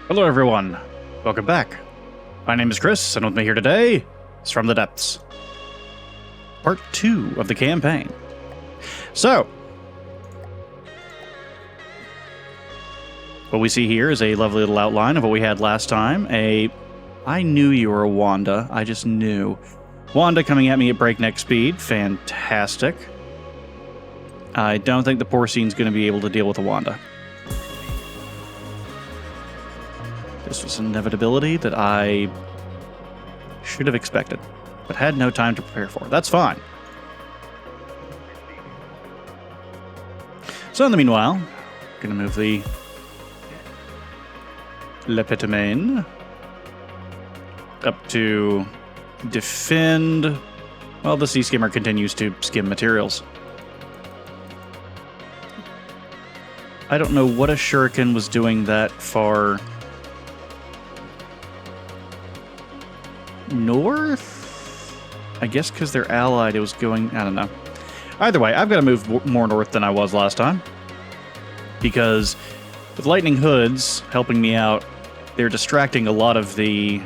Hello everyone, welcome back. My name is Chris, and with me here today is From the Depths. Part 2 of the campaign. So, what we see here is a lovely little outline of what we had last time. I knew you were a Wanda, I just knew. Wanda coming at me at breakneck speed, fantastic. I don't think the Porcine's going to be able to deal with a Wanda. This was an inevitability that I should have expected, but had no time to prepare for. That's fine. So in the meanwhile, I'm going to move the Lepetamine up to defend while the Sea Skimmer continues to skim materials. I don't know what a shuriken was doing that far north? I guess because they're allied, it was going... I don't know. Either way, I've got to move more north than I was last time. Because with Lightning Hoods helping me out, they're distracting a lot of the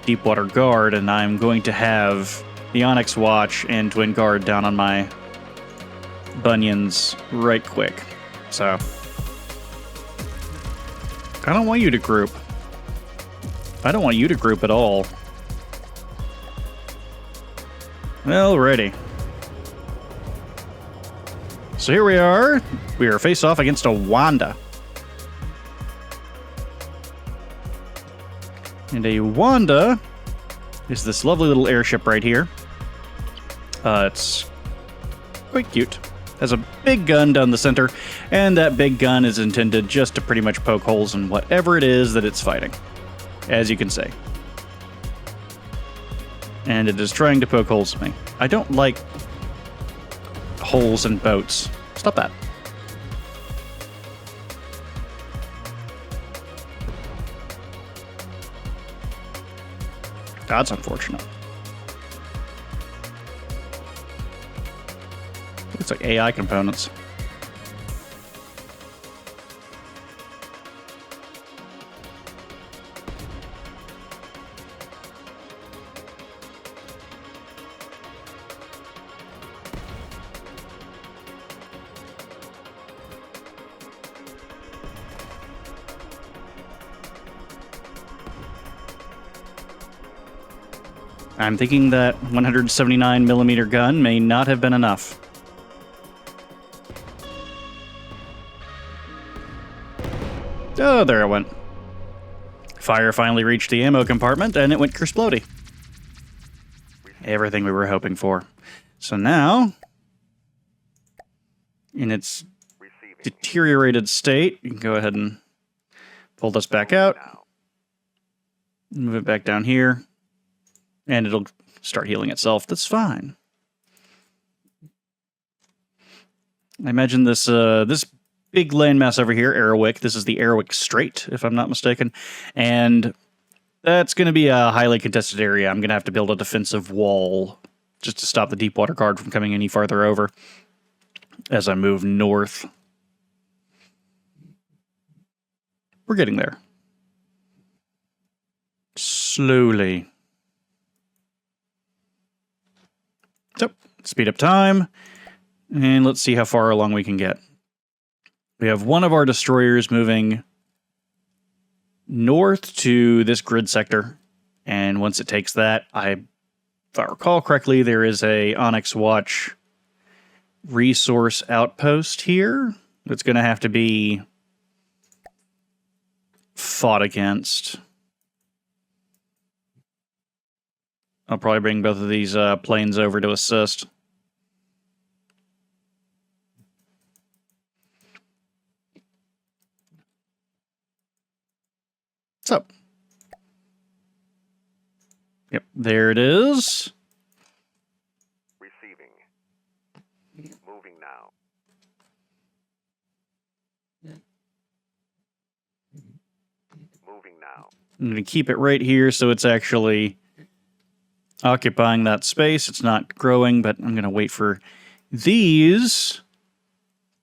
Deepwater Guard, and I'm going to have the Onyx Watch and Twin Guard down on my bunions right quick. So, I don't want you to group. I don't want you to group at all. Alrighty. So here we are. We are face off against a Wanda. And a Wanda is this lovely little airship right here. It's quite cute. Has a big gun down the center, and that big gun is intended just to pretty much poke holes in whatever it is that it's fighting, as you can see. And it is trying to poke holes in me. I don't like holes in boats. Stop that. That's unfortunate. Looks like AI components. I'm thinking that 179mm gun may not have been enough. Oh, there it went. Fire finally reached the ammo compartment, and it went kersplody. Everything we were hoping for. So now, in its deteriorated state, you can go ahead and pull this back out. Move it back down here. And it'll start healing itself. That's fine. I imagine this this big landmass over here, Arrowick. This is the Arrowick Strait, if I'm not mistaken. And that's going to be a highly contested area. I'm going to have to build a defensive wall just to stop the Deepwater Guard from coming any farther over as I move north. We're getting there. Slowly. So, speed up time, and let's see how far along we can get. We have one of our destroyers moving north to this grid sector, and once it takes that, if I recall correctly, there is a Onyx Watch resource outpost here that's going to have to be fought against. I'll probably bring both of these planes over to assist. What's up? Yep, there it is. Receiving. Moving now. Moving now. I'm going to keep it right here so it's actually occupying that space. It's not growing, but I'm going to wait for these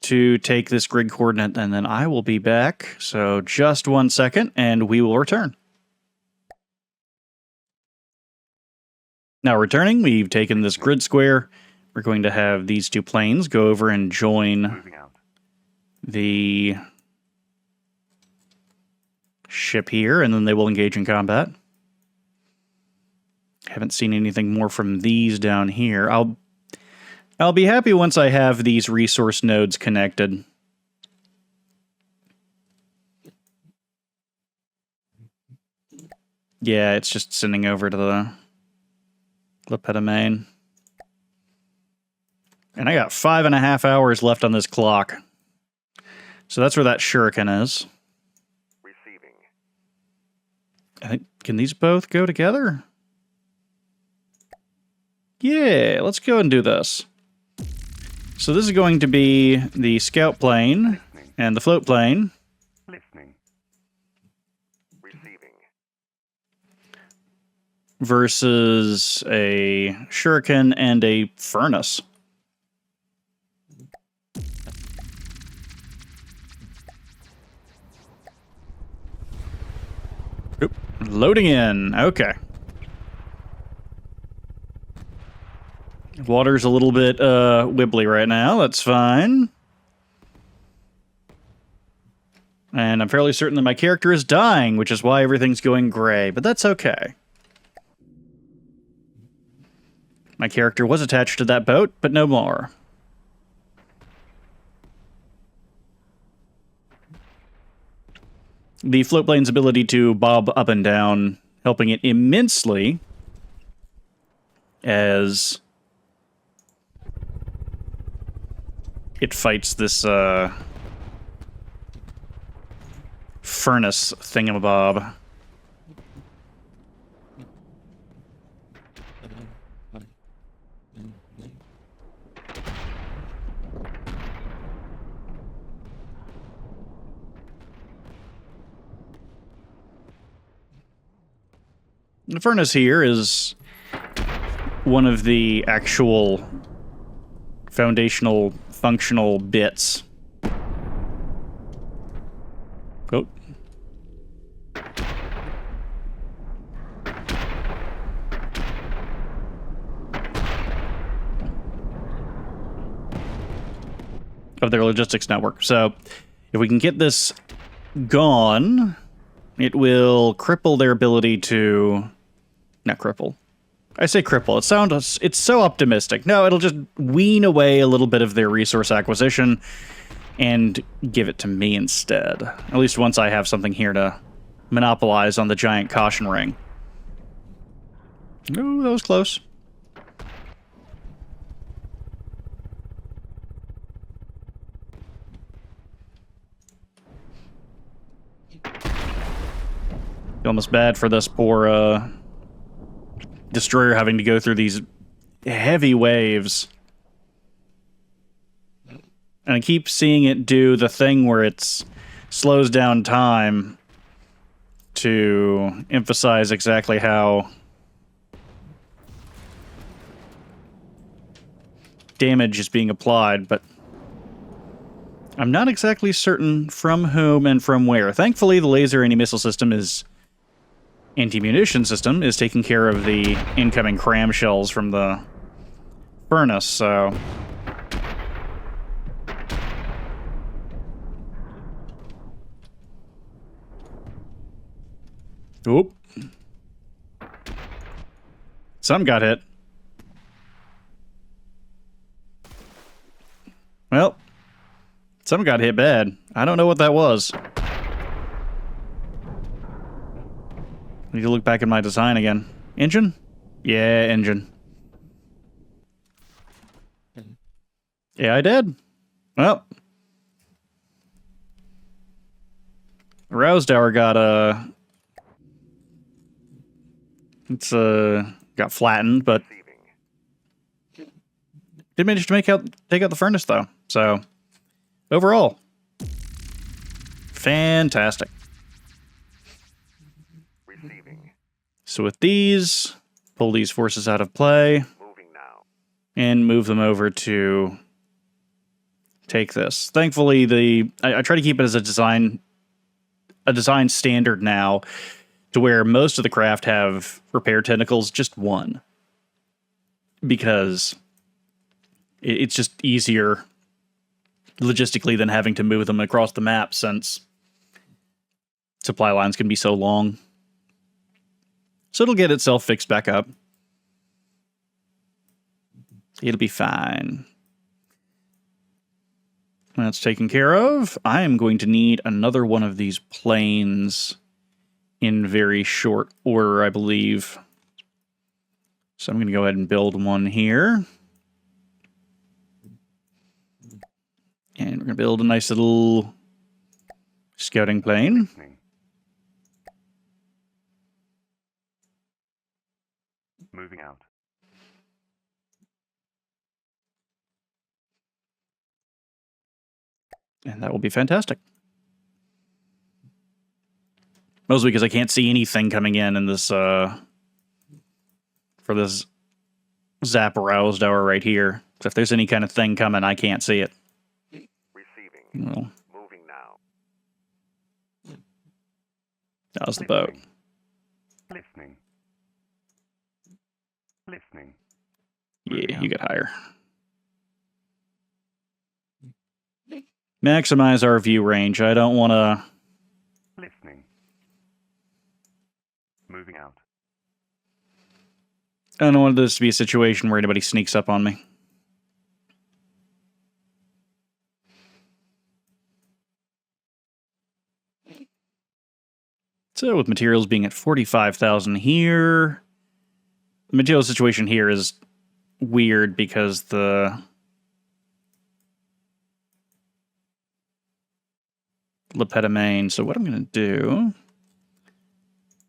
to take this grid coordinate, and then I will be back. So just 1 second, and we will return. Now returning, we've taken this grid square. We're going to have these two planes go over and join the ship here, and then they will engage in combat. Haven't seen anything more from these down here. I'll be happy once I have these resource nodes connected. Yeah, it's just sending over to the Lepeta main. And I got 5.5 hours left on this clock. So that's where that shuriken is. Receiving. I think, can these both go together? Yeah, let's go and do this. So this is going to be the scout plane and the float plane. Listening. Receiving. Versus a shuriken and a furnace. Oop, loading in. Okay. Water's a little bit wibbly right now. That's fine. And I'm fairly certain that my character is dying, which is why everything's going gray, but that's okay. My character was attached to that boat, but no more. The float plane's ability to bob up and down, helping it immensely as it fights this furnace thingamabob. The furnace here is one of the actual foundational functional bits. Oh. Of their logistics network. So if we can get this gone, it will cripple their ability to... Not cripple. I say cripple. It's so optimistic. No, it'll just wean away a little bit of their resource acquisition and give it to me instead. At least once I have something here to monopolize on the giant caution ring. Ooh, that was close. Almost bad for this poor destroyer having to go through these heavy waves. And I keep seeing it do the thing where it slows down time to emphasize exactly how damage is being applied, but I'm not exactly certain from whom and from where. Thankfully, the laser anti-missile system is... anti-munition system is taking care of the incoming cram shells from the furnace, so... Oop. Some got hit. Well, some got hit bad. I don't know what that was. Need to look back at my design again. Engine? Yeah, engine. Yeah, I did. Well. Rouse tower got, it's, got flattened, but did manage to take out the furnace, though. So, overall, fantastic. So with these, pull these forces out of play, Moving now. and move them over to take this. Thankfully, I try to keep it as a design standard now, to where most of the craft have repair tentacles, just one, because it's just easier logistically than having to move them across the map, since supply lines can be so long. So it'll get itself fixed back up. It'll be fine. That's taken care of. I am going to need another one of these planes in very short order, I believe. So I'm going to go ahead and build one here. And we're going to build a nice little scouting plane. Moving out. And that will be fantastic. Mostly because I can't see anything coming in this, for this zap aroused hour right here. So if there's any kind of thing coming, I can't see it. Receiving. Well, Moving now. that was the boat. Listening. Listening. Yeah, you get higher. Maximize our view range. I don't want to... Listening. Moving out. I don't want this to be a situation where anybody sneaks up on me. So with materials being at 45,000 here, the material situation here is weird because the Lepidamine. So what I'm going to do,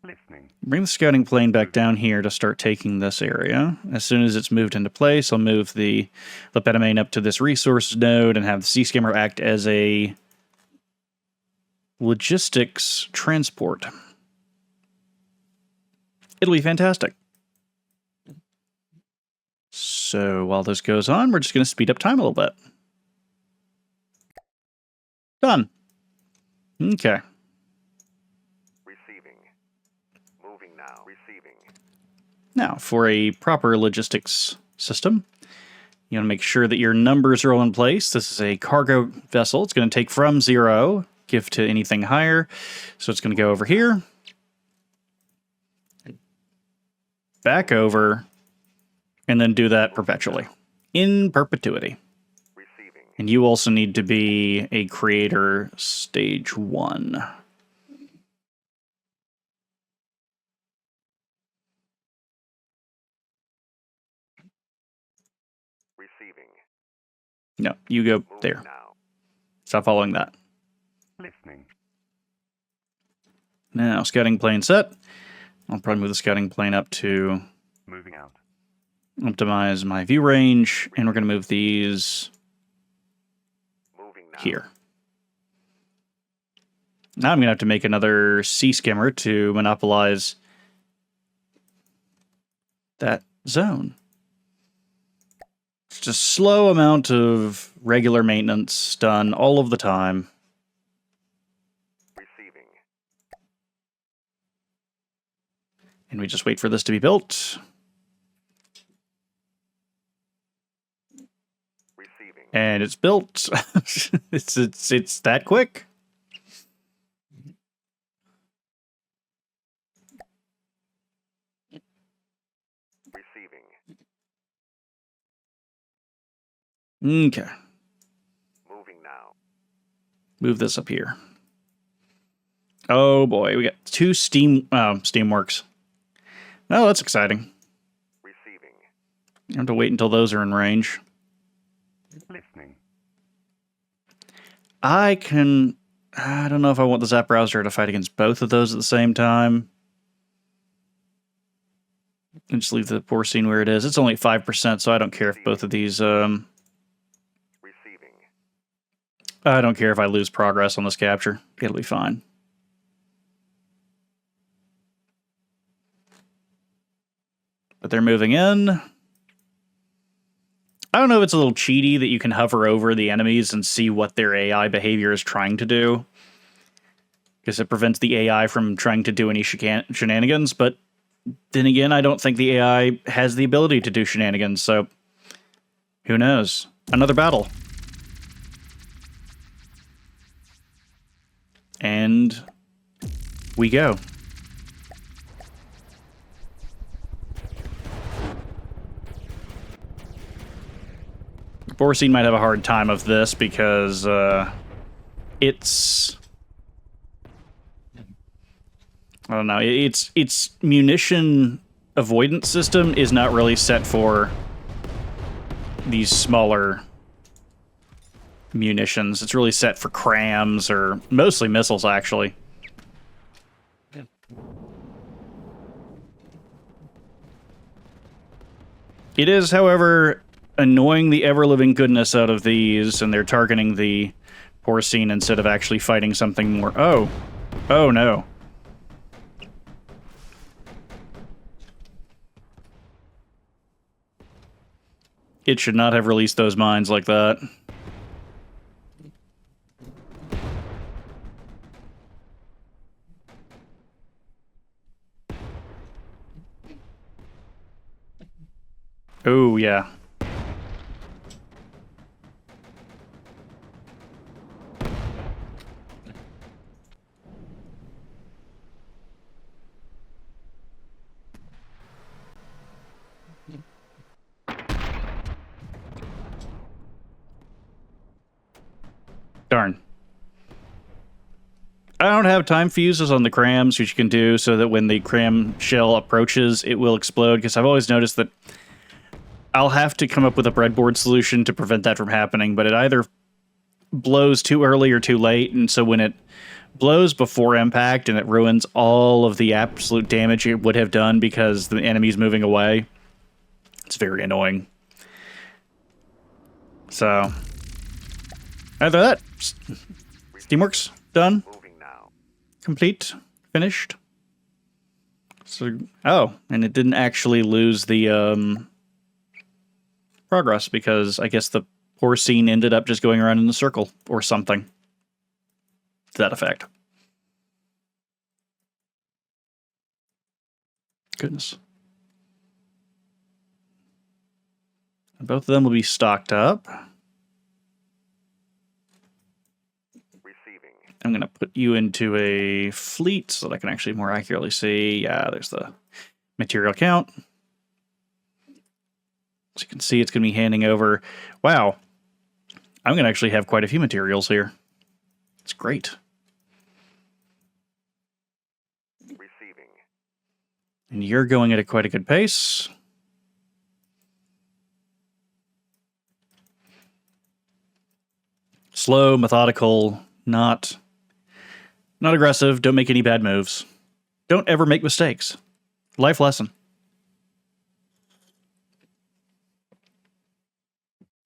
Listening. bring the scouting plane back down here to start taking this area. As soon as it's moved into place, I'll move the Lepidamine up to this resource node and have the sea skimmer act as a logistics transport. It'll be fantastic. So while this goes on, we're just going to speed up time a little bit. Done. Okay. Receiving. Moving now. Receiving. Now, for a proper logistics system, you want to make sure that your numbers are all in place. This is a cargo vessel. It's going to take from 0, give to anything higher. So it's going to go over here, back over, and then do that perpetually, in perpetuity. Receiving. And you also need to be a creator stage 1. Receiving. No, you go Moving there. now. Stop following that. Listening. Now, scouting plane set. I'll probably move the scouting plane up to Moving out. optimize my view range, and we're going to move these Moving now. here. Now I'm going to have to make another sea skimmer to monopolize that zone. It's just a slow amount of regular maintenance done all of the time. Receiving. And we just wait for this to be built. Receiving. And it's built. it's that quick. Receiving. Okay. Moving now. Move this up here. Oh boy, we got 2 Steamworks. Oh, that's exciting. Receiving. I have to wait until those are in range. Listening. I don't know if I want the Zap Browser to fight against both of those at the same time. And just leave the porcine where it is. It's only at 5%, so I don't care if both of these... Receiving. I don't care if I lose progress on this capture. It'll be fine. But they're moving in. I don't know if it's a little cheaty that you can hover over the enemies and see what their AI behavior is trying to do, because it prevents the AI from trying to do any shenanigans, but then again, I don't think the AI has the ability to do shenanigans, so who knows? Another battle. And we go. Borsine might have a hard time of this because it's... I don't know. Its munition avoidance system is not really set for these smaller munitions. It's really set for crams or mostly missiles, actually. It is, however, annoying the ever-living goodness out of these, and they're targeting the porcine instead of actually fighting something more. Oh. Oh, no. It should not have released those mines like that. Oh, yeah. Darn. I don't have time fuses on the crams, which you can do so that when the cram shell approaches, it will explode, because I've always noticed that I'll have to come up with a breadboard solution to prevent that from happening, but it either blows too early or too late, and so when it blows before impact and it ruins all of the absolute damage it would have done because the enemy's moving away, it's very annoying. So, either that, Steamworks, done, complete, finished. So, oh, and it didn't actually lose the progress because I guess the porcine ended up just going around in a circle or something to that effect. Goodness. And both of them will be stocked up. I'm going to put you into a fleet so that I can actually more accurately see. Yeah, there's the material count. As you can see, it's going to be handing over. Wow. I'm going to actually have quite a few materials here. It's great. Receiving. And you're going at quite a good pace. Slow, methodical, not aggressive. Don't make any bad moves. Don't ever make mistakes. Life lesson.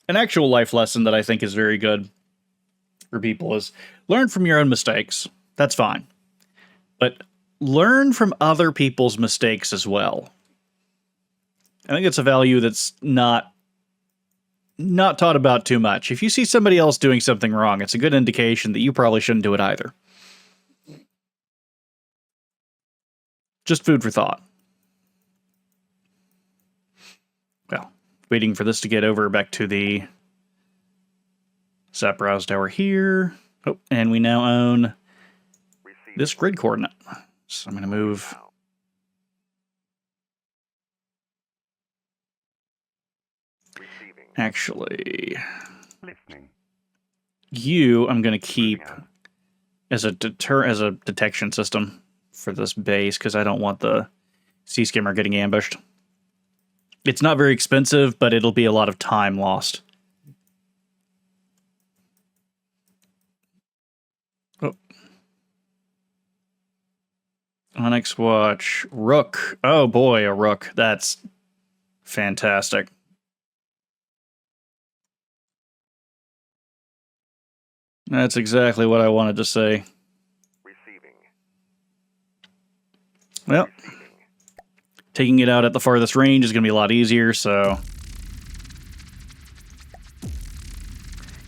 An actual life lesson that I think is very good for people is learn from your own mistakes. That's fine. But learn from other people's mistakes as well. I think it's a value that's not taught about too much. If you see somebody else doing something wrong, it's a good indication that you probably shouldn't do it either. Just food for thought. Well, waiting for this to get over back to the Sap Browse Tower here. Oh, and we now own this grid coordinate. So I'm going to move. Actually, you I'm going to keep as a detection system for this base because I don't want the Sea Skimmer getting ambushed. It's not very expensive, but it'll be a lot of time lost. Oh. Onyx Watch. Rook. Oh boy, a Rook. That's fantastic. That's exactly what I wanted to say. Receiving. Well, taking it out at the farthest range is going to be a lot easier, so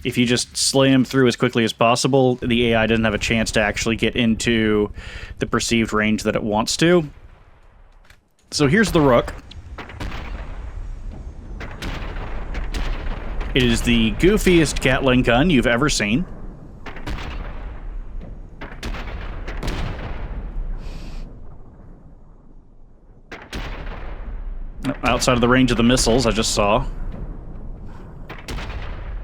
If you just slam through as quickly as possible, the AI doesn't have a chance to actually get into the perceived range that it wants to. So here's the rook. It is the goofiest Gatling gun you've ever seen. Outside of the range of the missiles I just saw.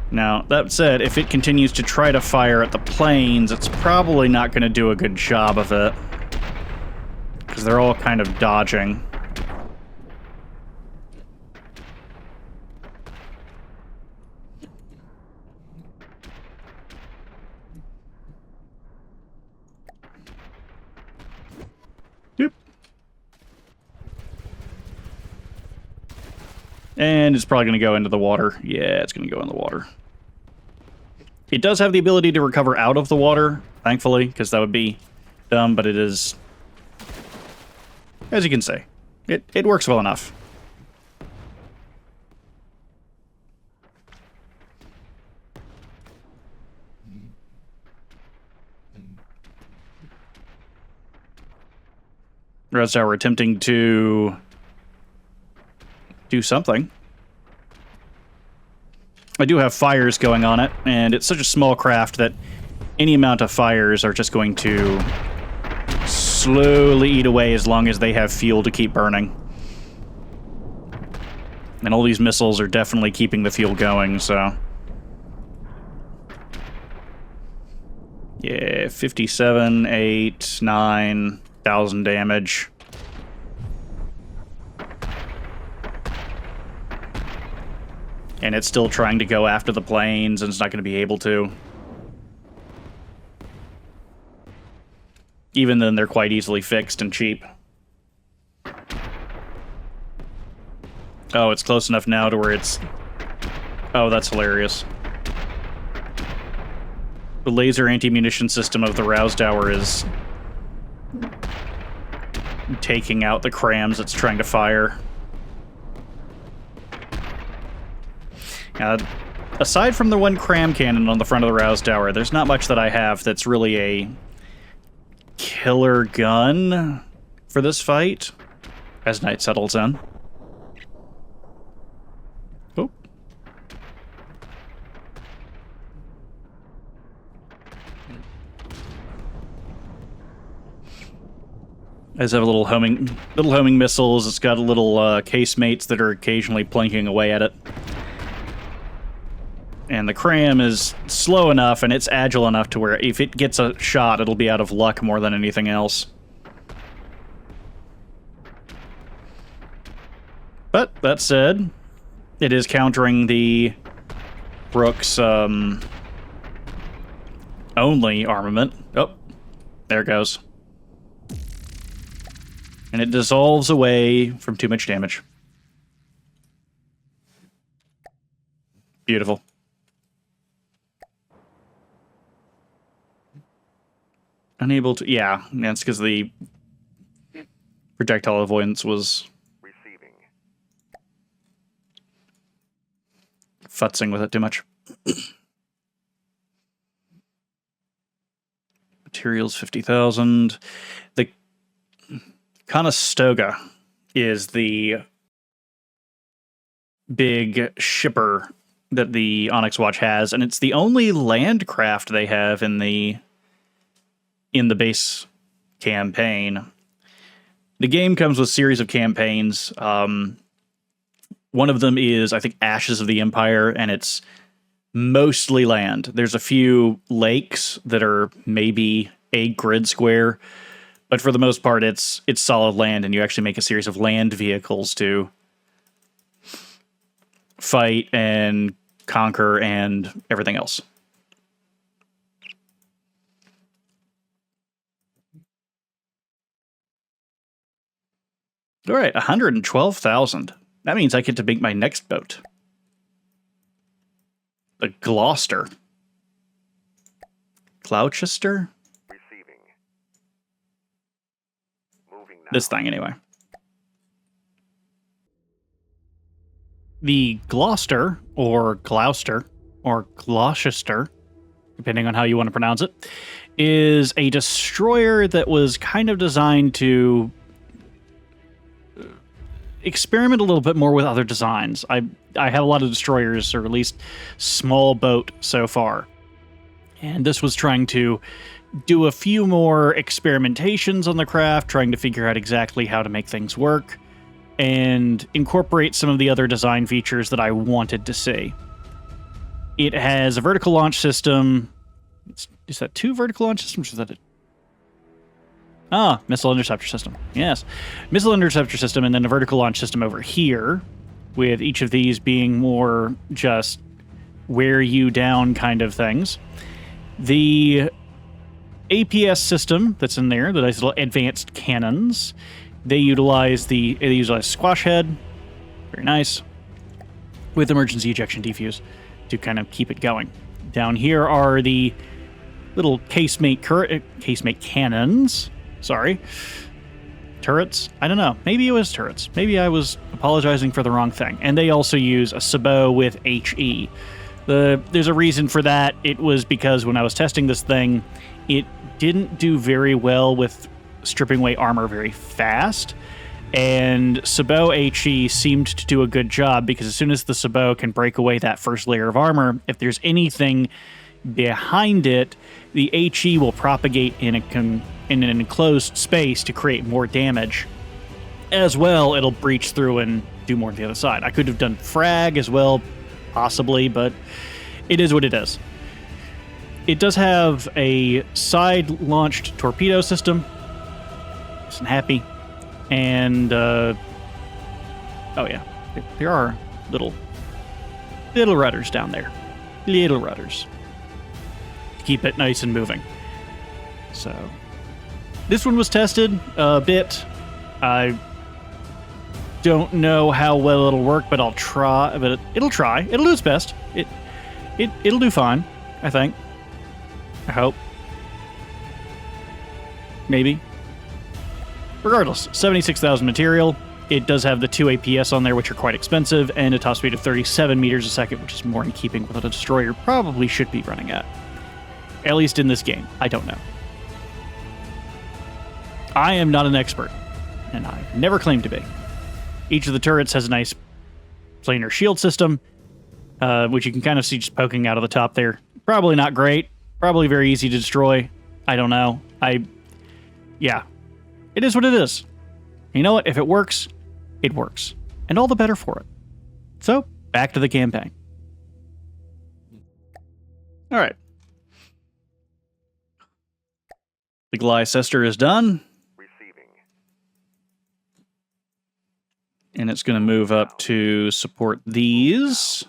Now, that said, if it continues to try to fire at the planes, it's probably not going to do a good job of it. Because they're all kind of dodging. Yep. And it's probably going to go into the water. Yeah, it's going to go in the water. It does have the ability to recover out of the water, thankfully, because that would be dumb, but it is, as you can see, it works well enough. Res Tower attempting to do something. I do have fires going on it, and it's such a small craft that any amount of fires are just going to slowly eat away as long as they have fuel to keep burning. And all these missiles are definitely keeping the fuel going, so... Yeah, 57, 8, 9,000 damage. And it's still trying to go after the planes, and it's not going to be able to. Even then, they're quite easily fixed and cheap. Oh, it's close enough now to where it's... Oh, that's hilarious. The laser anti-munition system of the Rouse Tower is taking out the crams it's trying to fire. Aside from the one cram cannon on the front of the Rouse Tower, there's not much that I have that's really a killer gun for this fight as night settles in. Oh. As I have little homing missiles. It's got little casemates that are occasionally plinking away at it. And the cram is slow enough and it's agile enough to where if it gets a shot, it'll be out of luck more than anything else. But, that said, it is countering the Rook's only armament. Oh, there it goes. And it dissolves away from too much damage. Beautiful. Unable to... Yeah, that's because the projectile avoidance was... Receiving. Futzing with it too much. Materials, 50,000. The Conestoga is the big shipper that the Onyx Watch has, and it's the only land craft they have in the base campaign. The game comes with a series of campaigns. One of them is, I think, Ashes of the Empire, and it's mostly land. There's a few lakes that are maybe a grid square, but for the most part, it's solid land, and you actually make a series of land vehicles to fight and conquer and everything else. All right, 112,000. That means I get to make my next boat. The Gloucester. Gloucester? Receiving. Moving now. This thing, anyway. The Gloucester, or Gloucester, or Gloucester, depending on how you want to pronounce it, is a destroyer that was kind of designed to experiment a little bit more with other designs. I have a lot of destroyers, or at least small boat so far. And this was trying to do a few more experimentations on the craft, trying to figure out exactly how to make things work, and incorporate some of the other design features that I wanted to see. It has a vertical launch system. Is that 2 vertical launch systems? Is that it? Ah, missile interceptor system. Yes. Missile interceptor system, and then a vertical launch system over here, with each of these being more just wear you down kind of things. The APS system that's in there, the nice little advanced cannons, they utilize squash head, very nice, with emergency ejection defuse to kind of keep it going. Down here are the little casemate cannons. Sorry. Turrets? I don't know. Maybe it was turrets. Maybe I was apologizing for the wrong thing. And they also use a sabot with HE. There's a reason for that. It was because when I was testing this thing, it didn't do very well with stripping away armor very fast. And sabot HE seemed to do a good job, because as soon as the sabot can break away that first layer of armor, if there's anything behind it, the HE will propagate in an enclosed space to create more damage. As well, it'll breach through and do more to the other side. I could have done frag as well, possibly, but it is what it is. It does have a side-launched torpedo system. Nice and happy. And, oh yeah, there are little rudders down there. Little rudders. To keep it nice and moving. So, this one was tested a bit. I don't know how well it'll work, but I'll try. But it'll try. It'll do its best. It'll do fine, I think. I hope. Maybe. Regardless, 76,000 material. It does have the 2 APS on there, which are quite expensive, and a top speed of 37 meters a second, which is more in keeping with what a destroyer probably should be running at. At least in this game. I don't know. I am not an expert, and I never claimed to be. Each of the turrets has a nice planar shield system, which you can kind of see just poking out of the top there. Probably not great. Probably very easy to destroy. I don't know. Yeah. It is what it is. You know what? If it works, it works. And all the better for it. So, back to the campaign. All right. The Glycester is done. Receiving. And it's going to move up to support these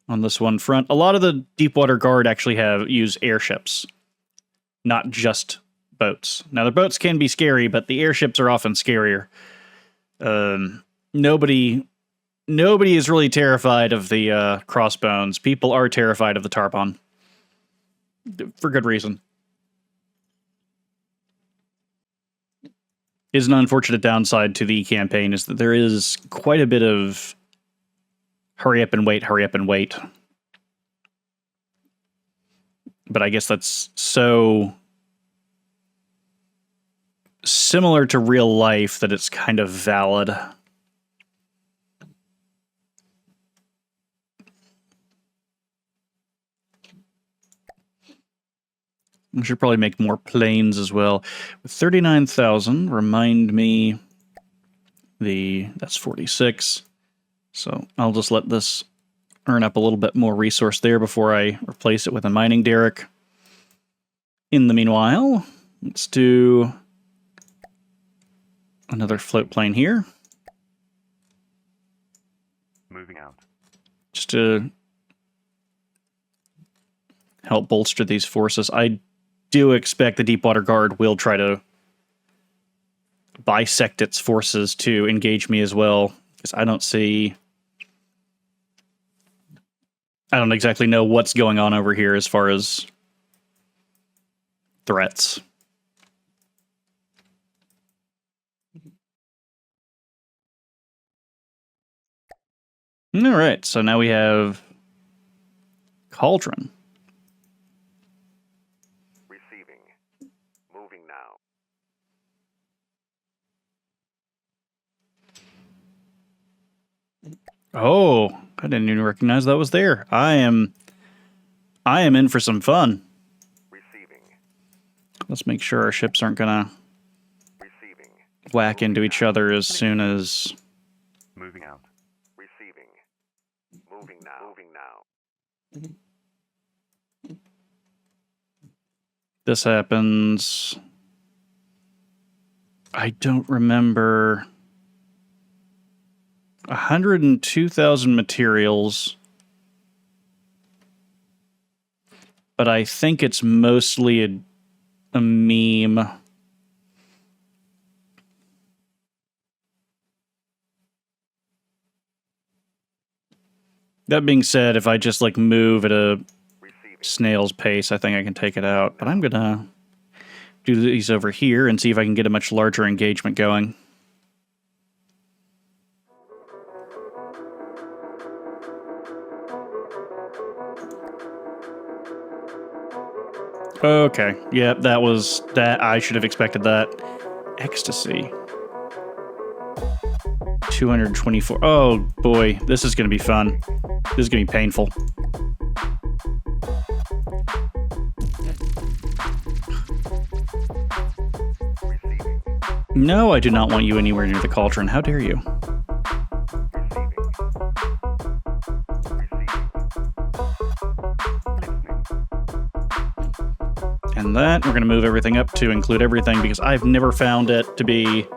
on this one front. A lot of the Deepwater Guard actually use airships, not just boats. Now, the boats can be scary, but the airships are often scarier. Nobody is really terrified of the crossbones. People are terrified of the Tarbon. For good reason. Is an unfortunate downside to the campaign is that there is quite a bit of hurry up and wait, hurry up and wait. But I guess that's so similar to real life that it's kind of valid. I should probably make more planes as well. With 39,000, remind me that's 46. So I'll just let this earn up a little bit more resource there before I replace it with a mining derrick. In the meanwhile, let's do another float plane here. Moving out. Just to help bolster these forces. I do expect the Deepwater Guard will try to bisect its forces to engage me as well, because I don't exactly know what's going on over here as far as threats. All right, so now we have Cauldron. Receiving. Moving now. Oh, I didn't even recognize that was there. I am in for some fun. Receiving. Let's make sure our ships aren't gonna Receiving. whack into each other as soon as... Moving out. Receiving. Moving now. Moving now. this happens. I don't remember. 102,000 materials. But I think it's mostly a meme. That being said, if I just like move at a snail's pace, I think I can take it out. But I'm gonna do these over here and see if I can get a much larger engagement going. Okay, yeah, that was that. I should have expected that. Ecstasy. 224. Oh boy, this is gonna be fun. This is gonna be painful. No, I do not want you anywhere near the Cauldron. How dare you? And that, we're going to move everything up to include everything, because I've never found it to be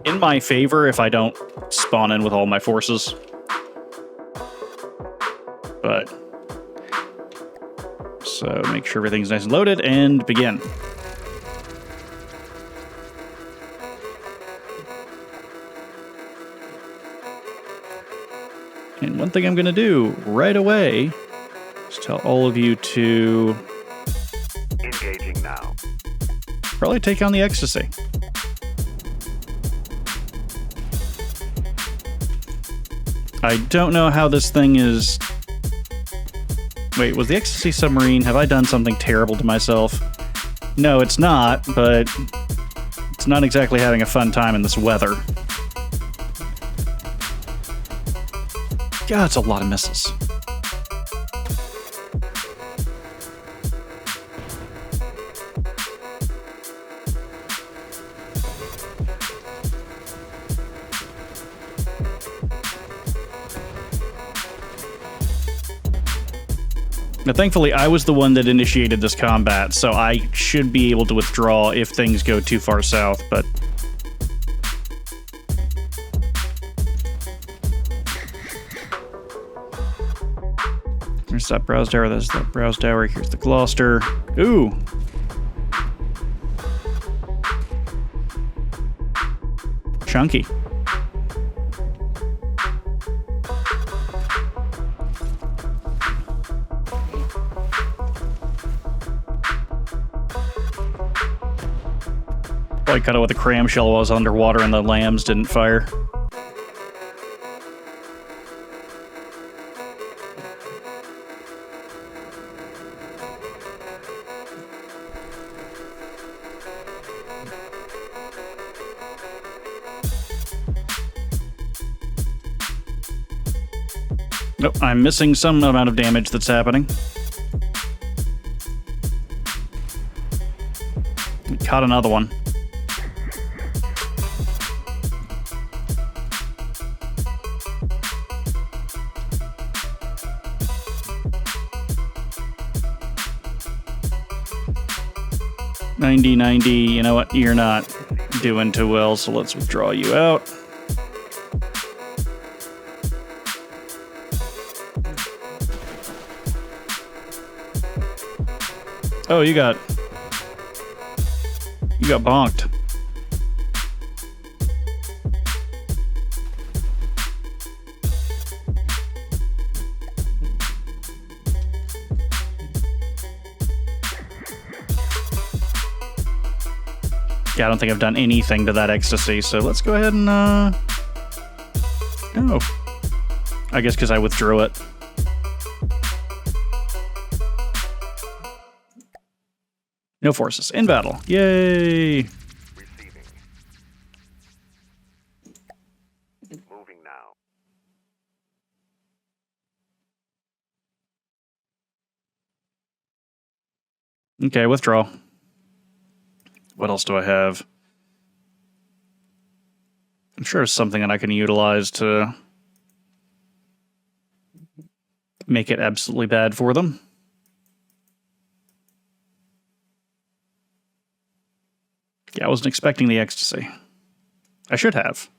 in my favor if I don't spawn in with all my forces. But, so make sure everything's nice and loaded, and begin. And one thing I'm going to do right away is tell all of you to engaging now. Probably take on the Ecstasy. I don't know how this thing is... Wait, was the Ecstasy submarine? Have I done something terrible to myself? No, it's not, but it's not exactly having a fun time in this weather. God, it's a lot of misses. Now, thankfully, I was the one that initiated this combat, so I should be able to withdraw if things go too far south, but... There's that browse tower, there's that browse tower, here's the Gloucester. Ooh! Chunky. I cut it with a cram shell while I was underwater and the lambs didn't fire. Nope, I'm missing some amount of damage that's happening. Caught another one. $90, you know what? You're not doing too well, so let's withdraw you out. Oh, you got bonked. Yeah, I don't think I've done anything to that Ecstasy, so let's go ahead and, Oh. I guess because I withdrew it. No forces. In battle. Yay! Receiving. Moving now. Okay, withdraw. What else do I have? I'm sure it's something that I can utilize to make it absolutely bad for them. Yeah, I wasn't expecting the Ecstasy. I should have,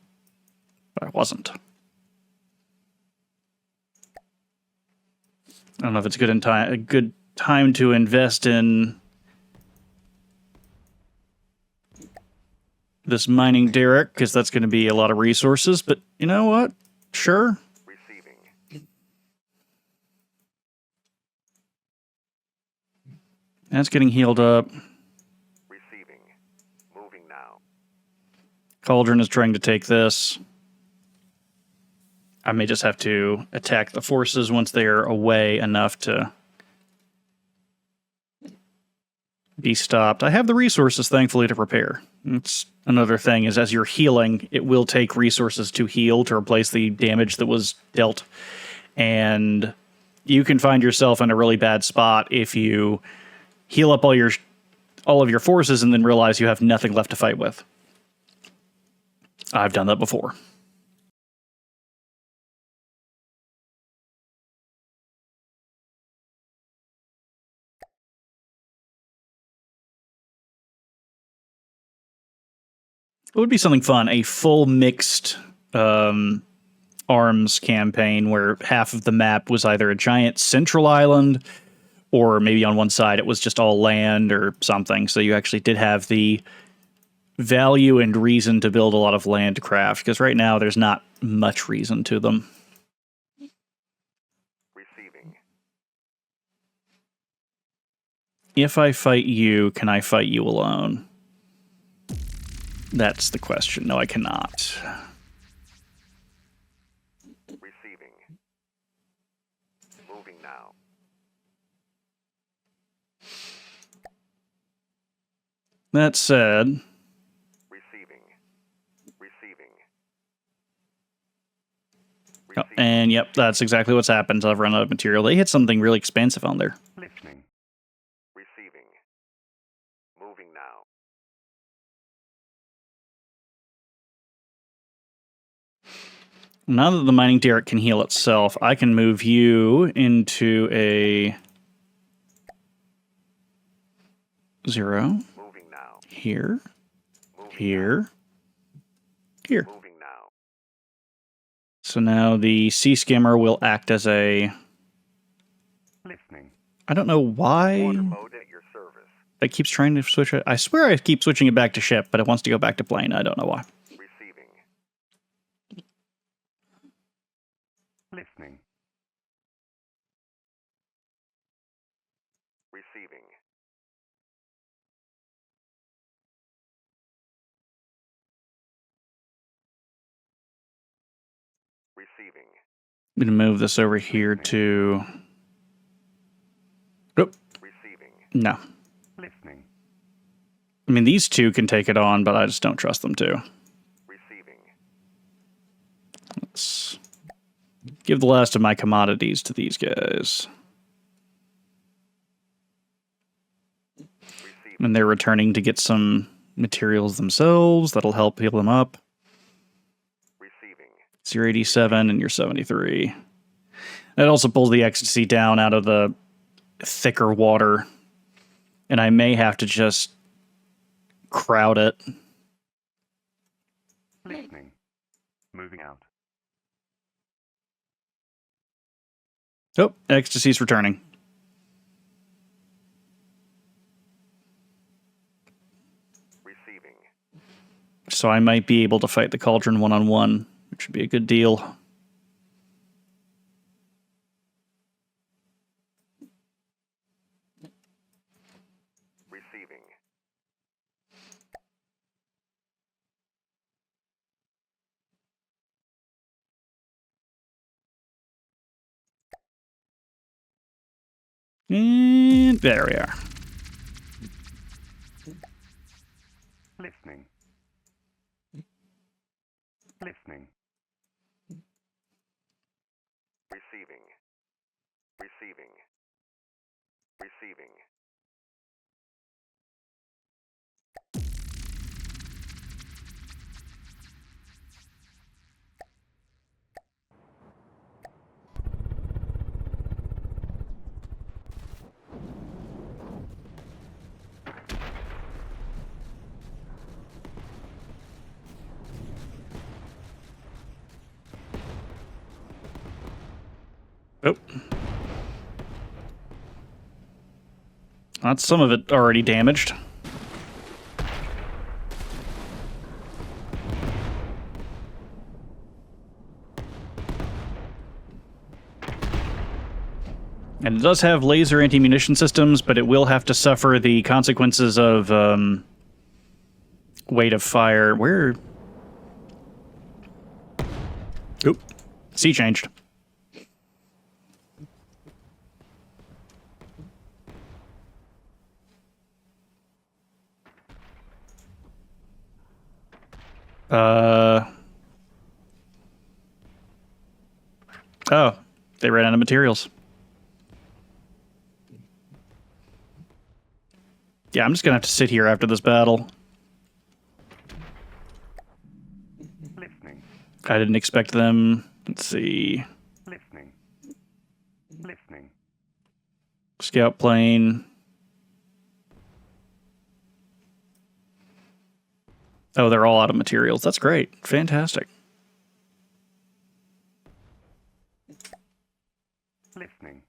but I wasn't. I don't know if it's a good time to invest in this mining derrick, because that's going to be a lot of resources, but you know what? Sure. Receiving. That's getting healed up. Receiving. Moving now. Cauldron is trying to take this. I may just have to attack the forces once they're away enough to be stopped. I have the resources, thankfully, to repair. It's another thing is as you're healing, it will take resources to heal to replace the damage that was dealt. And you can find yourself in a really bad spot if you heal up all of your forces and then realize you have nothing left to fight with. I've done that before. It would be something fun, a full mixed arms campaign where half of the map was either a giant central island or maybe on one side it was just all land or something. So you actually did have the value and reason to build a lot of land craft, because right now there's not much reason to them. Receiving. If I fight you, can I fight you alone? That's the question. No, I cannot. Receiving. Moving now. That said, Receiving. Receiving. oh, and yep, that's exactly what's happened. I've run out of material. They hit something really expensive on there. Listening. Receiving. Moving now. Now that the mining derrick can heal itself, I can move you into a 0. Moving now. Here. Moving Here. Here. Now. Moving now. So now the sea skimmer will act as a... Listening. I don't know why Water mode at your service. it keeps trying to switch it. I swear I keep switching it back to ship, but it wants to go back to plane. I don't know why. Receiving. Listening. Receiving. Receiving. I'm going to move this over here to... Nope. Receiving. No. Listening. I mean, these two can take it on, but I just don't trust them to. Receiving. Let's give the last of my commodities to these guys. Receiving. And they're returning to get some materials themselves. That'll help heal them up. Receiving. It's your 87 and your 73. That also pulls the Ecstasy down out of the thicker water. And I may have to just crowd it. Listening. Moving out. Oh, Ecstasy's returning. Receiving. So I might be able to fight the Cauldron one-on-one, which would be a good deal. Receiving. And there we are. Listening. Listening. Receiving. Receiving. Receiving. Oh. That's some of it already damaged. And it does have laser anti-munition systems, but it will have to suffer the consequences of weight of fire. Where? Oop. Sea changed. Oh, they ran out of materials. Yeah, I'm just gonna have to sit here after this battle. Listening. I didn't expect them. Let's see. Listening. Listening. Scout plane. Oh, they're all out of materials. That's great. Fantastic. Listening.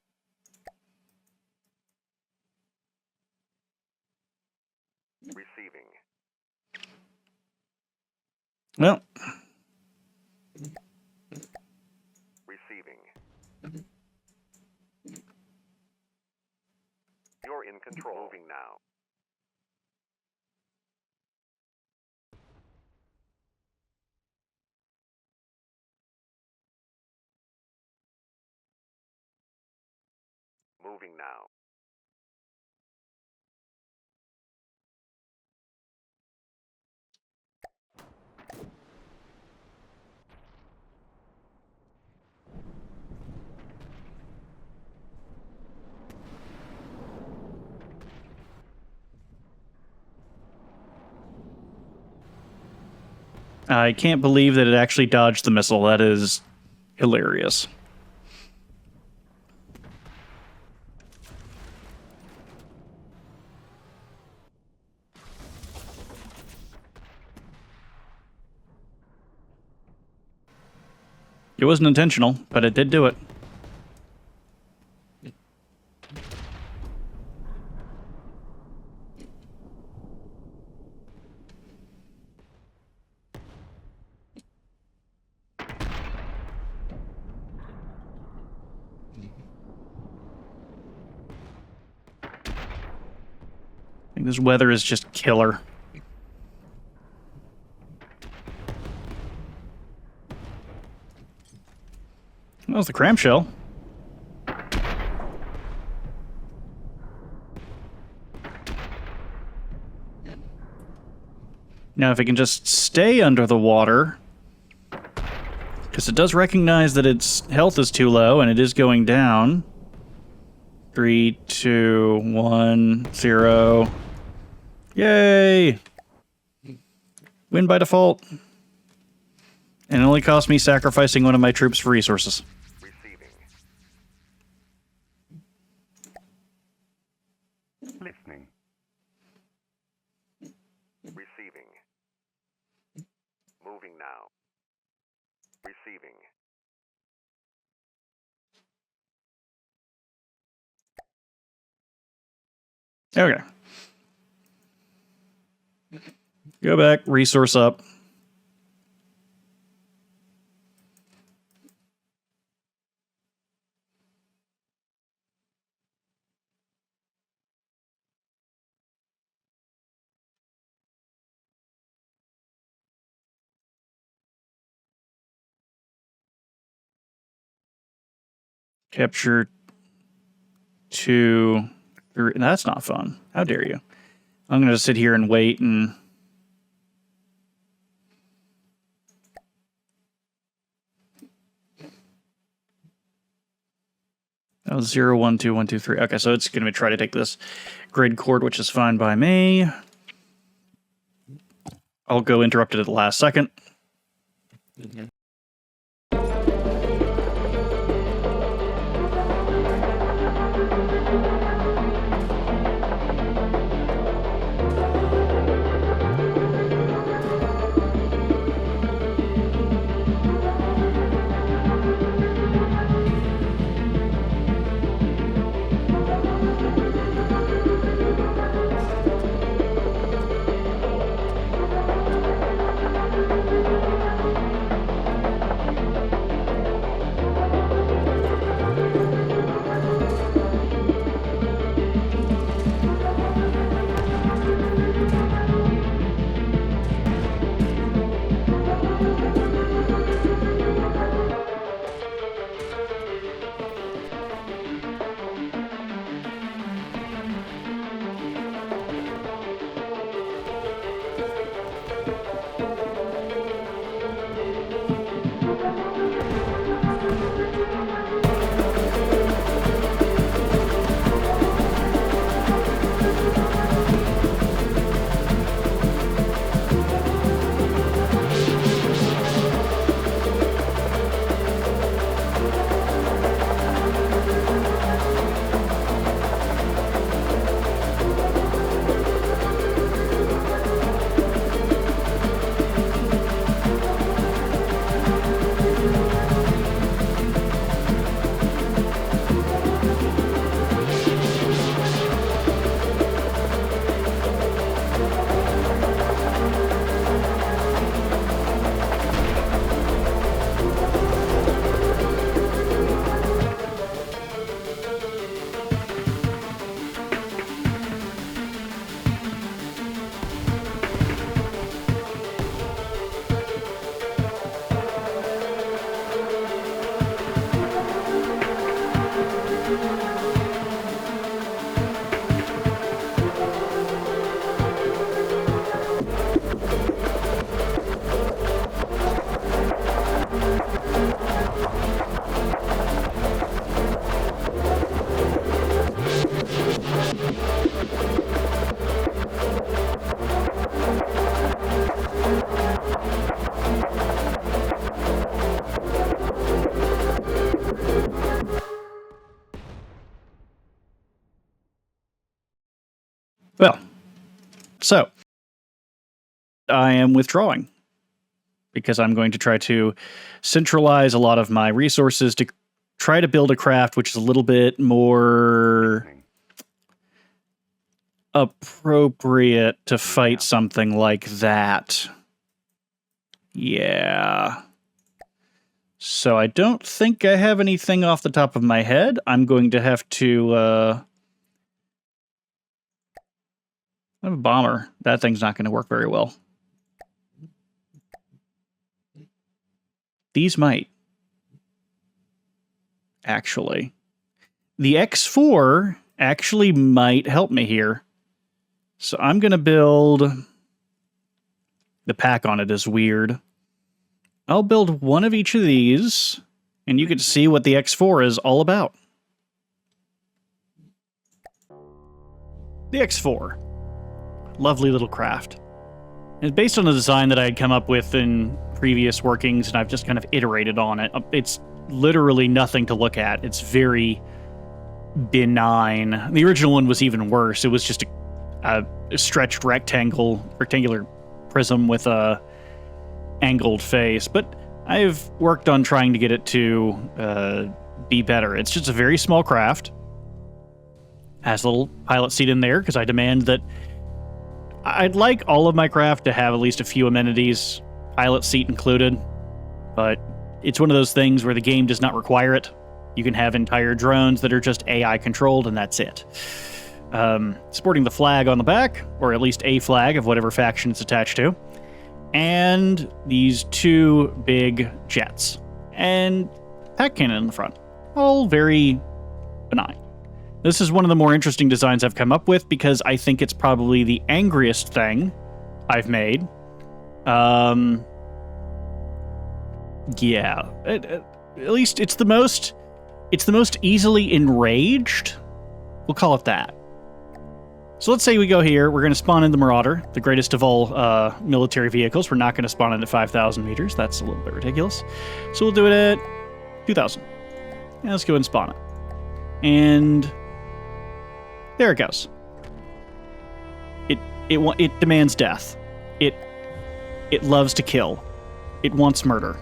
Receiving. Well, Receiving. You're in control. Moving now. Moving now. I can't believe that it actually dodged the missile. That is hilarious. It wasn't intentional, but it did do it. I think this weather is just killer. That was the cram shell. Now, if it can just stay under the water, because it does recognize that its health is too low, and it is going down. 3, 2, 1, 0. Yay! Win by default. And it only cost me sacrificing one of my troops for resources. Receiving. Listening. Receiving. Moving now. Receiving. Okay. Go back, resource up. Capture 2, 3. That's not fun. How dare you? I'm going to sit here and wait and Oh, 0, 1, 2, 1, 2, 3. Okay, so it's going to try to take this grid cord, which is fine by me. I'll go interrupted at the last second. Mhm. Well, so I am withdrawing because I'm going to try to centralize a lot of my resources to try to build a craft which is a little bit more appropriate to fight something like that. Yeah. So I don't think I have anything off the top of my head. I'm going to have to I have a bomber. That thing's not going to work very well. These might. Actually. The X4 actually might help me here. So I'm going to build... The pack on it is weird. I'll build one of each of these, and you can see what the X4 is all about. The X4. Lovely little craft. It's based on a design that I had come up with in previous workings, and I've just kind of iterated on it. It's literally nothing to look at. It's very benign. The original one was even worse. It was just a stretched rectangular prism with a angled face. But I've worked on trying to get it to be better. It's just a very small craft. Has a little pilot seat in there because I demand that I'd like all of my craft to have at least a few amenities, pilot seat included, but it's one of those things where the game does not require it. You can have entire drones that are just AI controlled, and that's it. Sporting the flag on the back, or at least a flag of whatever faction it's attached to, and these two big jets, and pack cannon in the front. All very benign. This is one of the more interesting designs I've come up with because I think it's probably the angriest thing I've made. Yeah, at least it's the most it's the most easily enraged. We'll call it that. So let's say we go here. We're going to spawn in the Marauder, the greatest of all military vehicles. We're not going to spawn in at 5,000 meters. That's a little bit ridiculous. So we'll do it at 2,000. And let's go ahead and spawn it. And there it goes. It demands death. It loves to kill. It wants murder.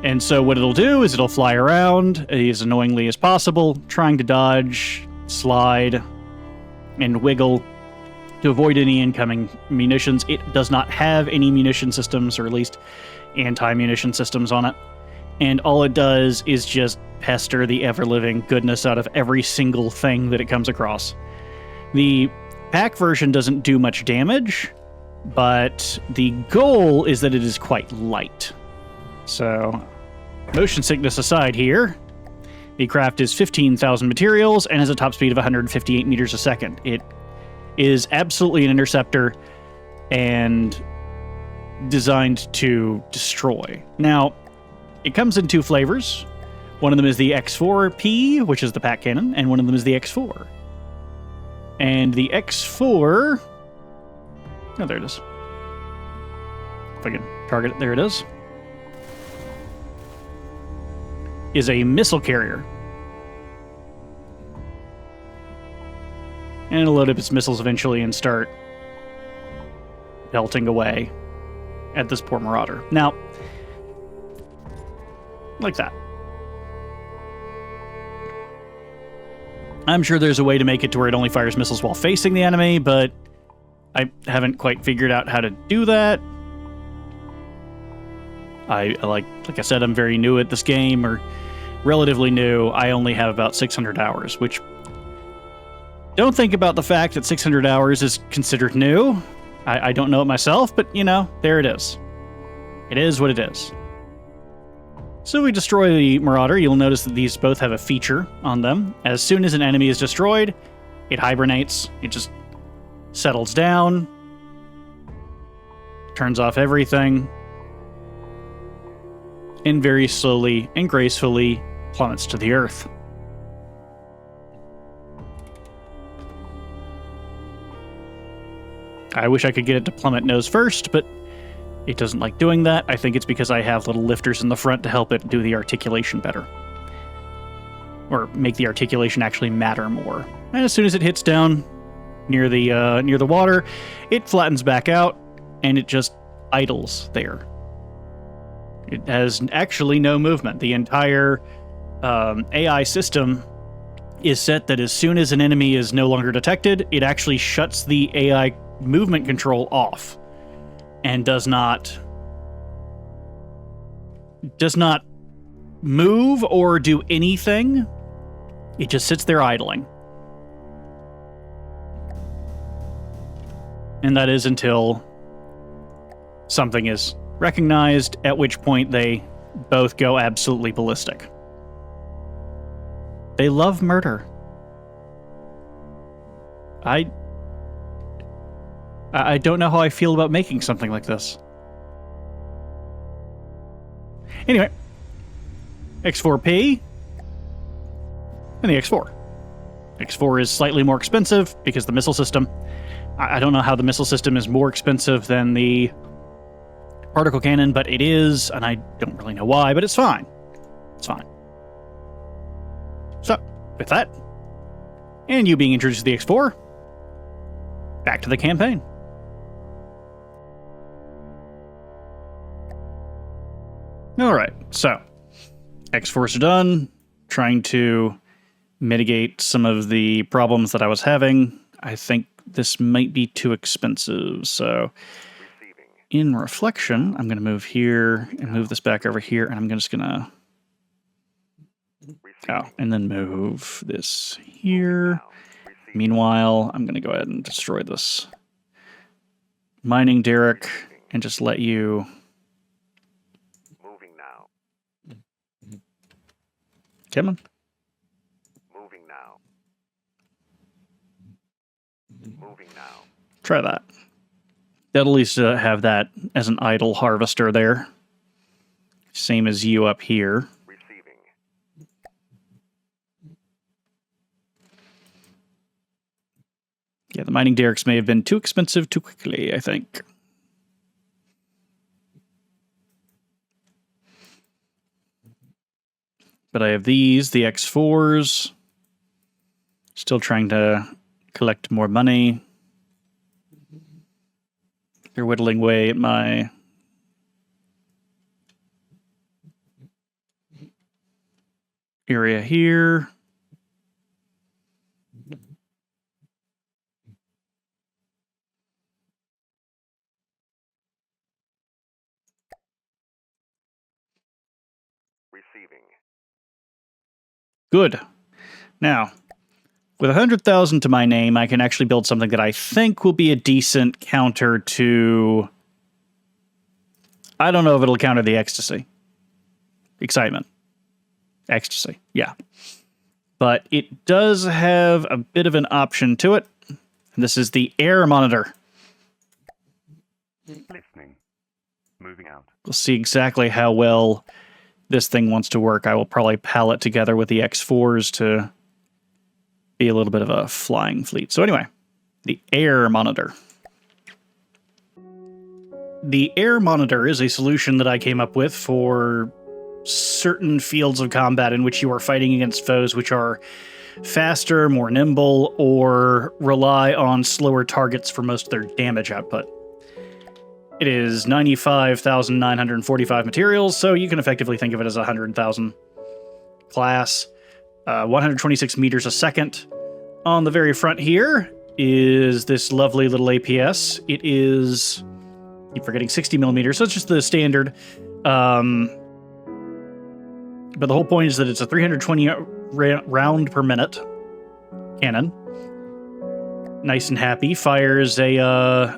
And so what it'll do is it'll fly around as annoyingly as possible, trying to dodge, slide, and wiggle to avoid any incoming munitions. It does not have any munition systems, or at least anti-munition systems on it. And all it does is just pester the ever-living goodness out of every single thing that it comes across. The pack version doesn't do much damage, but the goal is that it is quite light. So, motion sickness aside here, the craft is 15,000 materials and has a top speed of 158 meters a second. It is absolutely an interceptor and designed to destroy. Now, it comes in two flavors. One of them is the X4P, which is the pack cannon, and one of them is the X4. And the X4... Oh, there it is. If I can target it, there it is. Is a missile carrier. And it'll load up its missiles eventually and start belting away at this poor Marauder. Now, like that. I'm sure there's a way to make it to where it only fires missiles while facing the enemy, but I haven't quite figured out how to do that. Like I said, I'm very new at this game, or relatively new. I only have about 600 hours, which don't think about the fact that 600 hours is considered new. I don't know it myself, but, you know, there it is. It is what it is. So we destroy the Marauder. You'll notice that these both have a feature on them. As soon as an enemy is destroyed, it hibernates. It just settles down, turns off everything, and very slowly and gracefully plummets to the earth. I wish I could get it to plummet nose first, but it doesn't like doing that. I think it's because I have little lifters in the front to help it do the articulation better. Or make the articulation actually matter more. And as soon as it hits down near the water, it flattens back out, and it just idles there. It has actually no movement. The entire AI system is set that as soon as an enemy is no longer detected, it actually shuts the AI movement control off and does not move or do anything. It just sits there idling. And that is until something is recognized, at which point they both go absolutely ballistic. They love murder. I don't know how I feel about making something like this. Anyway, X4P and the X4. X4 is slightly more expensive because the missile system. I don't know how the missile system is more expensive than the particle cannon, but it is, and I don't really know why, but it's fine. It's fine. So, with that, and you being introduced to the X4, back to the campaign. Alright, so, X-Force are done, trying to mitigate some of the problems that I was having. I think this might be too expensive, so in reflection, I'm going to move here and move this back over here, and I'm just going to... Oh, and then move this here. Meanwhile, I'm going to go ahead and destroy this mining derrick and just let you... Moving now. Come on. Moving now. Moving now. Try that. They'll at least have that as an idle harvester there. Same as you up here. Receiving. Yeah, the mining derricks may have been too expensive too quickly, I think. But I have these, the X4s. Still trying to collect more money. They're whittling away at my area here. Receiving. Good. Now, with 100,000 to my name, I can actually build something that I think will be a decent counter to... I don't know if it'll counter the Ecstasy. Excitement. Ecstasy, yeah. But it does have a bit of an option to it. And this is the air monitor. Listening. Moving out. We'll see exactly how well this thing wants to work. I will probably pal it together with the X4s to be a little bit of a flying fleet. So anyway, the air monitor. The air monitor is a solution that I came up with for certain fields of combat in which you are fighting against foes which are faster, more nimble, or rely on slower targets for most of their damage output. It is 95,945 materials, so you can effectively think of it as 100,000 class. 126 meters a second. On the very front here is this lovely little APS. It is, I keep forgetting, 60 millimeters, so it's just the standard. But the whole point is that it's a 320 round per minute cannon. Nice and happy. Fires a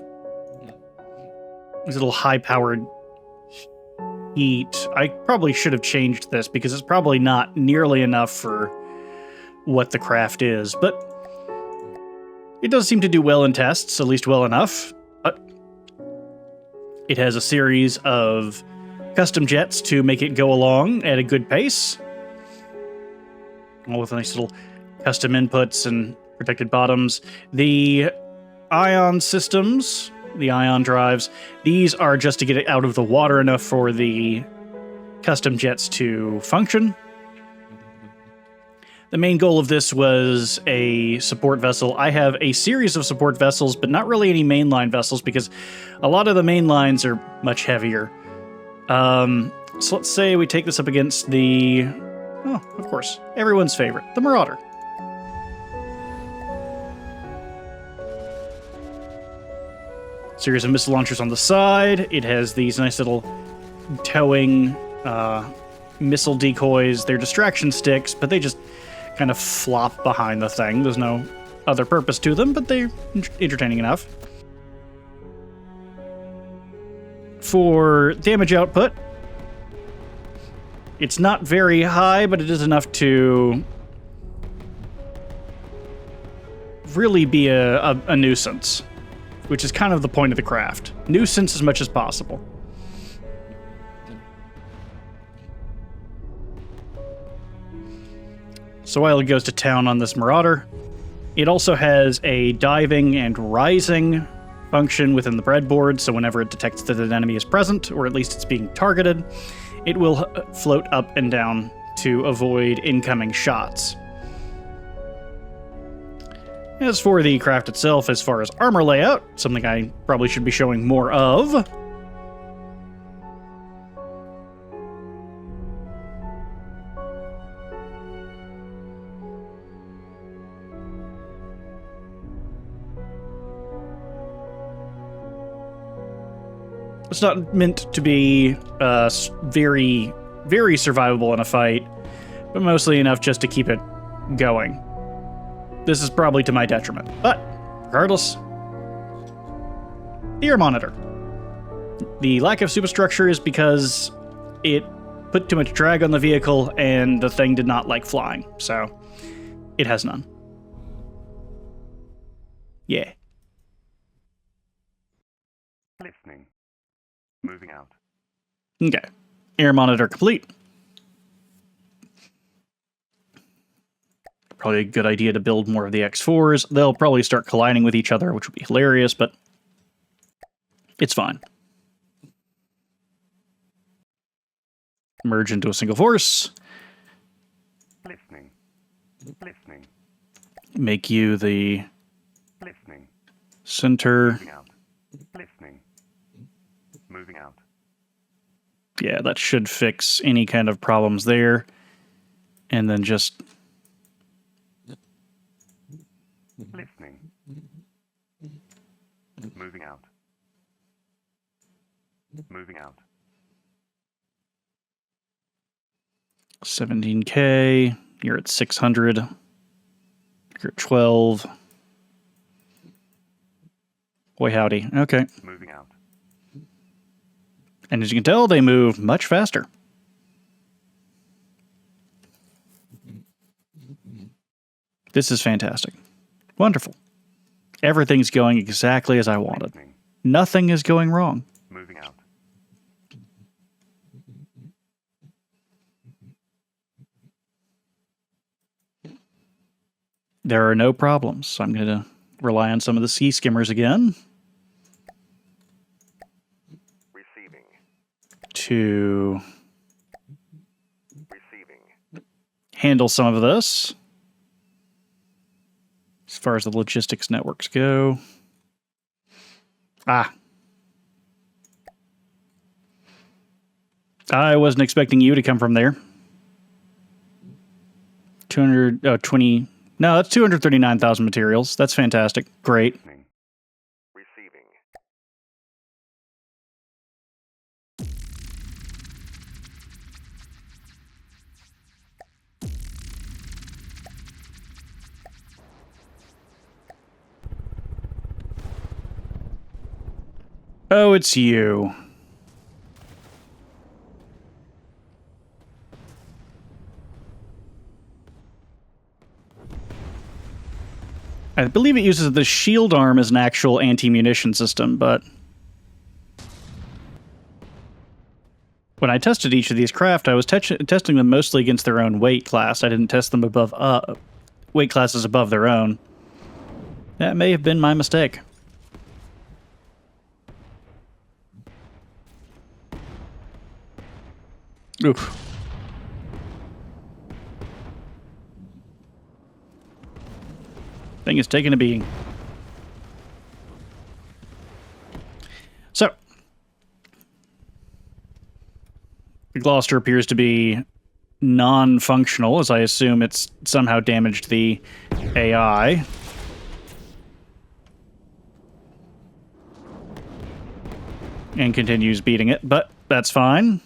little high-powered heat. I probably should have changed this because it's probably not nearly enough for what the craft is, but it does seem to do well in tests, at least well enough. It has a series of custom jets to make it go along at a good pace, all with nice little custom inputs and protected bottoms. The ion systems, the ion drives, these are just to get it out of the water enough for the custom jets to function. The main goal of this was a support vessel. I have a series of support vessels, but not really any mainline vessels because a lot of the main lines are much heavier. So let's say we take this up against the, oh, of course, everyone's favorite, the Marauder. Series of missile launchers on the side. It has these nice little towing missile decoys. They're distraction sticks, but they just kind of flop behind the thing. There's no other purpose to them, but they're entertaining enough. For damage output, it's not very high, but it is enough to really be a nuisance, which is kind of the point of the craft. Nuisance as much as possible. So while it goes to town on this Marauder, it also has a diving and rising function within the breadboard, so whenever it detects that an enemy is present, or at least it's being targeted, it will float up and down to avoid incoming shots. As for the craft itself, as far as armor layout, something I probably should be showing more of. It's not meant to be very, very survivable in a fight, but mostly enough just to keep it going. This is probably to my detriment, but regardless, the air monitor. The lack of superstructure is because it put too much drag on the vehicle and the thing did not like flying, so it has none. Yeah. Listening. Moving out. Okay. Air monitor complete. Probably a good idea to build more of the X4s. They'll probably start colliding with each other, which would be hilarious, but it's fine. Merge into a single force. Listening. Listening. Make you the Listening. center. Moving out. Listening. Moving out. Yeah, that should fix any kind of problems there. And then just... Listening. Moving out. Moving out. 17K. You're at 600. You're at 12. Boy, howdy. Okay. Moving out. And as you can tell, they move much faster. This is fantastic. Wonderful. Everything's going exactly as I wanted. Listening. Nothing is going wrong. Moving out. There are no problems. So I'm going to rely on some of the sea skimmers again Receiving. to Receiving. handle some of this. As far as the logistics networks go. Ah. I wasn't expecting you to come from there. 220. No, that's 239,000 materials. That's fantastic. Great. Listening. Receiving. Oh, it's you. I believe it uses the shield arm as an actual anti-munition system, but when I tested each of these craft, I was testing them mostly against their own weight class. I didn't test them above weight classes above their own. That may have been my mistake. Oof. Thing is taking a beating. So, the Gloucester appears to be non-functional, as I assume it's somehow damaged the AI. And continues beating it, but that's fine.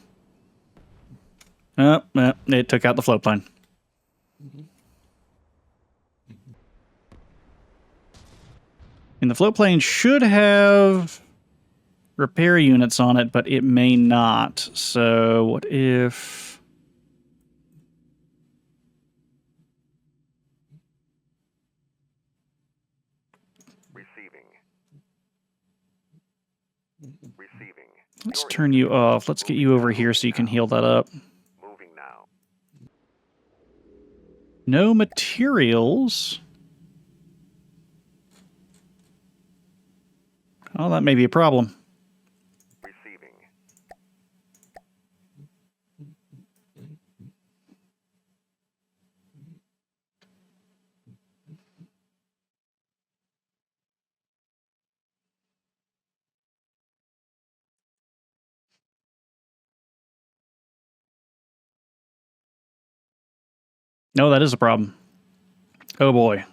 Oh, it took out the float plane. And the float plane should have repair units on it, but it may not. So what if... Receiving. Receiving. Let's turn you off. Let's get you over here so you can heal that up. Moving now. No materials. Oh, that may be a problem. Receiving. No, that is a problem. Oh boy.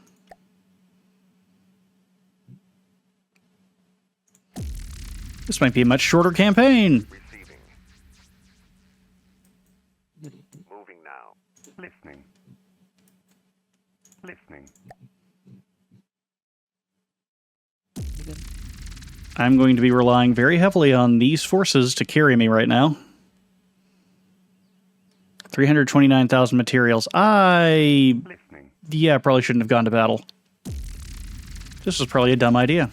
This might be a much shorter campaign. Receiving. Moving now. Listening. Listening. I'm going to be relying very heavily on these forces to carry me right now. 329,000 materials. Listening. Yeah, probably shouldn't have gone to battle. This was probably a dumb idea.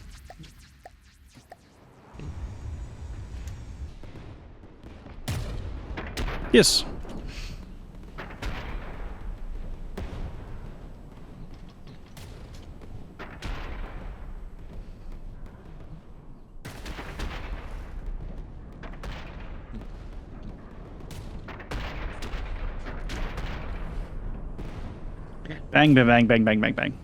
Yes. Bang, bang, bang, bang, bang, bang, bang.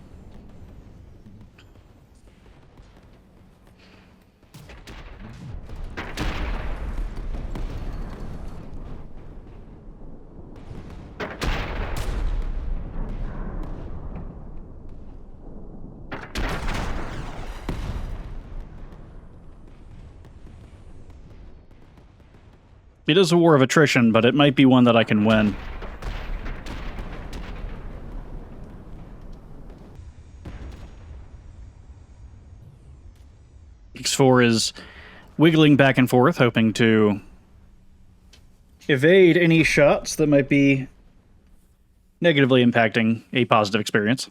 It is a war of attrition, but it might be one that I can win. X4 is wiggling back and forth, hoping to evade any shots that might be negatively impacting a positive experience.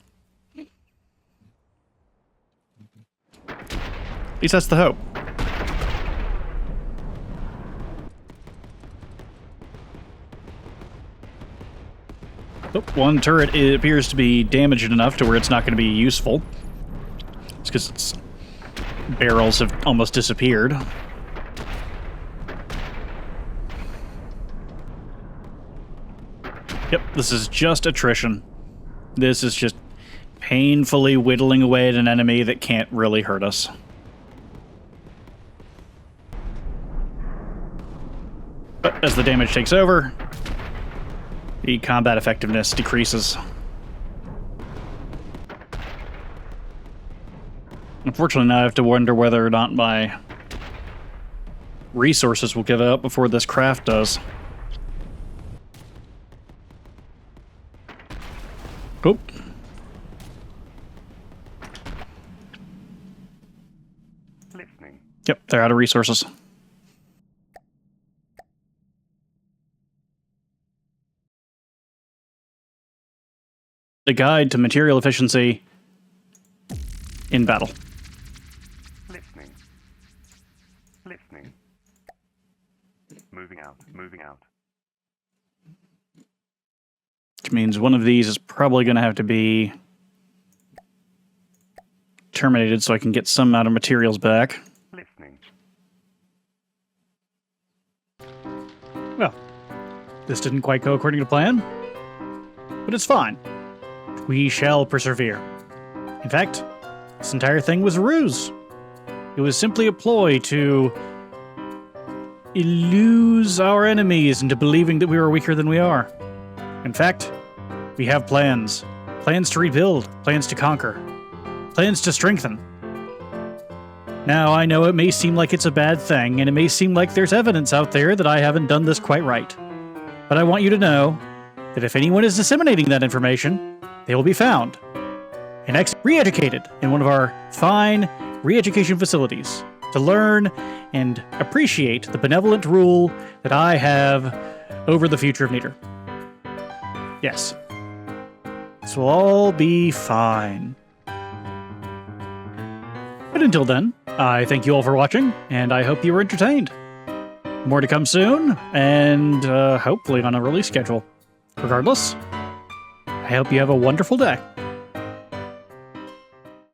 At least that's the hope. Oh, one turret appears to be damaged enough to where it's not going to be useful. It's because its barrels have almost disappeared. Yep, this is just attrition. This is just painfully whittling away at an enemy that can't really hurt us. But as the damage takes over, the combat effectiveness decreases. Unfortunately, now I have to wonder whether or not my resources will give out before this craft does. Oop. Listening. Yep, they're out of resources. The guide to material efficiency in battle. Listening. Listening. Moving out. Moving out. Which means one of these is probably going to have to be terminated so I can get some amount of materials back. Listening. Well, this didn't quite go according to plan, but it's fine. We shall persevere. In fact, this entire thing was a ruse. It was simply a ploy to illuse our enemies into believing that we were weaker than we are. In fact, we have plans. Plans to rebuild, plans to conquer, plans to strengthen. Now, I know it may seem like it's a bad thing, and it may seem like there's evidence out there that I haven't done this quite right. But I want you to know that if anyone is disseminating that information, they will be found and re-educated in one of our fine re-education facilities to learn and appreciate the benevolent rule that I have over the future of Neater. Yes. This will all be fine. But until then, I thank you all for watching, and I hope you were entertained. More to come soon, and hopefully on a release schedule. Regardless, I hope you have a wonderful day.